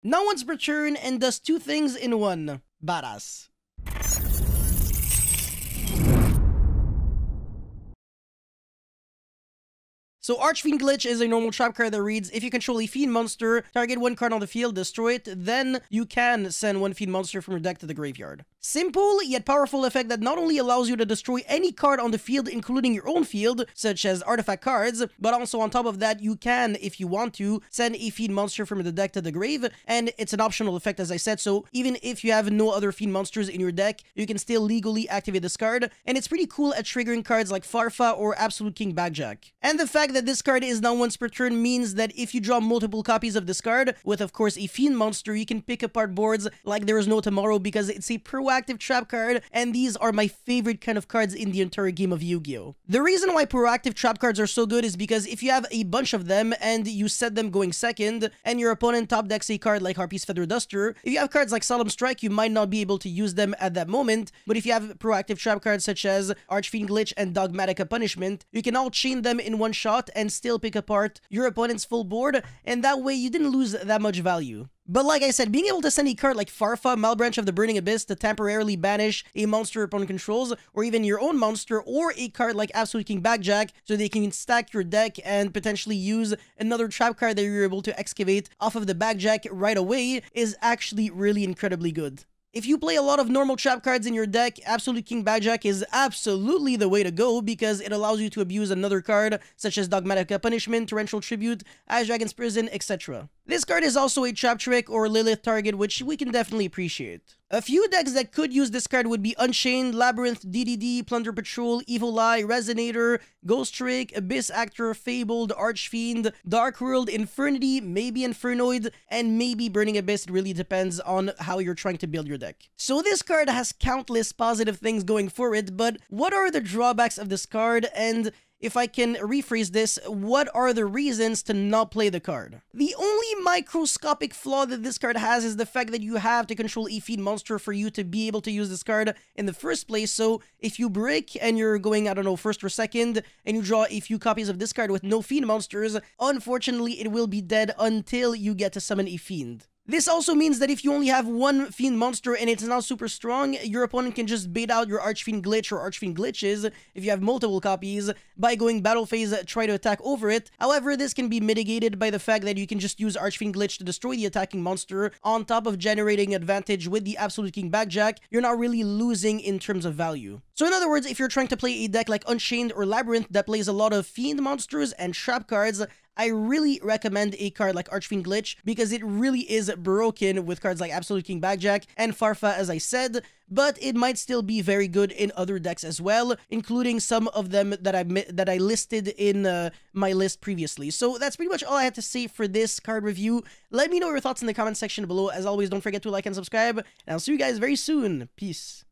Now once per turn and does two things in one. Badass. So Archfiend Glitch is a normal trap card that reads, if you control a Fiend monster, target one card on the field, destroy it, then you can send one Fiend monster from your deck to the graveyard. Simple, yet powerful effect that not only allows you to destroy any card on the field, including your own field, such as artifact cards, but also on top of that, you can, if you want to, send a Fiend monster from the deck to the grave, and it's an optional effect, as I said, so even if you have no other Fiend monsters in your deck, you can still legally activate this card, and it's pretty cool at triggering cards like Farfa or Absolute King Backjack. And the fact that this card is now once per turn means that if you draw multiple copies of this card, with of course a Fiend monster, you can pick apart boards like there is no tomorrow because it's a proactive trap card, and these are my favorite kind of cards in the entire game of Yu-Gi-Oh! The reason why proactive trap cards are so good is because if you have a bunch of them and you set them going second, and your opponent top decks a card like Harpy's Feather Duster, if you have cards like Solemn Strike, you might not be able to use them at that moment, but if you have proactive trap cards such as Archfiend Glitch and Dogmatica Punishment, you can all chain them in one shot and still pick apart your opponent's full board, and that way you didn't lose that much value. But like I said, being able to send a card like Farfa, Malbranch of the Burning Abyss to temporarily banish a monster opponent controls, or even your own monster, or a card like Absolute King Backjack, so they can stack your deck and potentially use another trap card that you're able to excavate off of the Backjack right away, is actually really incredibly good. If you play a lot of normal trap cards in your deck, Absolute King Backjack is absolutely the way to go because it allows you to abuse another card such as Dogmatica Punishment, Torrential Tribute, Ice Dragon's Prison, etc. This card is also a Trap Trick or Lilith target, which we can definitely appreciate. A few decks that could use this card would be Unchained, Labyrinth, DDD, Plunder Patrol, Evil Eye, Resonator, Ghost Trick, Abyss Actor, Fabled, Archfiend, Dark World, Infernity, maybe Infernoid, and maybe Burning Abyss. It really depends on how you're trying to build your deck. So this card has countless positive things going for it, but what are the drawbacks of this card, and if I can rephrase this, what are the reasons to not play the card? The only microscopic flaw that this card has is the fact that you have to control a Fiend monster for you to be able to use this card in the first place. So if you break and you're going, I don't know, first or second, and you draw a few copies of this card with no Fiend monsters, unfortunately it will be dead until you get to summon a Fiend. This also means that if you only have one Fiend monster and it's not super strong, your opponent can just bait out your Archfiend Glitch or Archfiend Glitches if you have multiple copies by going battle phase, try to attack over it. However, this can be mitigated by the fact that you can just use Archfiend Glitch to destroy the attacking monster on top of generating advantage with the Absolute King Backjack. You're not really losing in terms of value. So in other words, if you're trying to play a deck like Unchained or Labyrinth that plays a lot of Fiend monsters and trap cards, I really recommend a card like Archfiend Glitch because it really is broken with cards like Absolute King Backjack and Farfa, as I said, but it might still be very good in other decks as well, including some of them that I listed in my list previously. So that's pretty much all I had to say for this card review. Let me know your thoughts in the comment section below. As always, don't forget to like and subscribe, and I'll see you guys very soon. Peace.